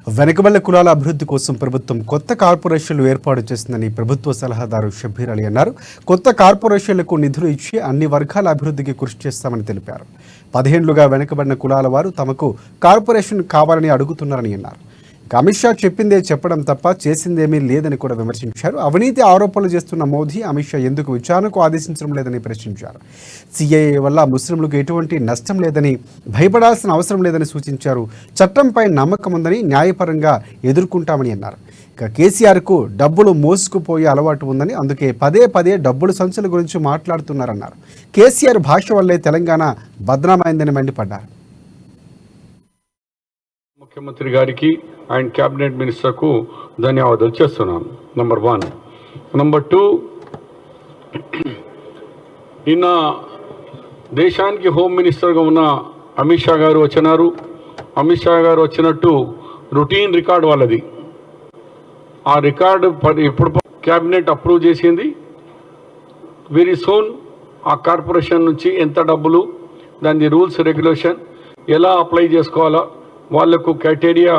వెనుకబడిన కులాల అభివృద్ధి కోసం ప్రభుత్వం కొత్త కార్పొరేషన్లు ఏర్పాటు చేసిందని ప్రభుత్వ సలహాదారు షబ్బీర్ అలీ అన్నారు. కొత్త కార్పొరేషన్లకు నిధులు ఇచ్చి అన్ని వర్గాల అభివృద్ధికి కృషి చేస్తామని తెలిపారు. 10 ఏళ్లుగా వెనుకబడిన కులాల వారు తమకు కార్పొరేషన్ కావాలని అడుగుతున్నారని అన్నారు. అమిత్ షా చెప్పిందే చెప్పడం తప్ప చేసిందేమీ లేదని కూడా విమర్శించారు. అవినీతి ఆరోపణలు చేస్తున్న మోదీ అమిత్ షా ఎందుకు విచారణకు ఆదేశించడం లేదని ప్రశ్నించారు. సిఏఏ వల్ల ముస్లింలకు ఎటువంటి నష్టం లేదని, భయపడాల్సిన అవసరం లేదని సూచించారు. చట్టంపై నమ్మకం ఉందని, న్యాయపరంగా ఎదుర్కొంటామని అన్నారు. ఇక కేసీఆర్కు డబ్బులు మోసుకుపోయే అలవాటు ఉందని, అందుకే పదే డబ్బులు సంచుల గురించి మాట్లాడుతున్నారన్నారు. కేసీఆర్ భాష వల్లే తెలంగాణ బద్నామైందని మండిపడ్డారు. ముఖ్యమంత్రి గారికి అండ్ క్యాబినెట్ మినిస్టర్కు ధన్యవాదాలు చేస్తున్నాను. నంబర్ 1. నంబర్ 2, నిన్న దేశానికి హోమ్ మినిస్టర్గా ఉన్న అమిత్ షా గారు వచ్చినారు. అమిత్ షా గారు వచ్చినట్టు రొటీన్ రికార్డ్ వాళ్ళది. ఆ రికార్డు ఇప్పుడు క్యాబినెట్ అప్రూవ్ చేసింది. వెరీ సూన్ ఆ కార్పొరేషన్ నుంచి ఎంత డబ్బులు, దాని రూల్స్ రెగ్యులేషన్ ఎలా అప్లై చేసుకోవాలా, వాళ్లకు క్రైటీరియా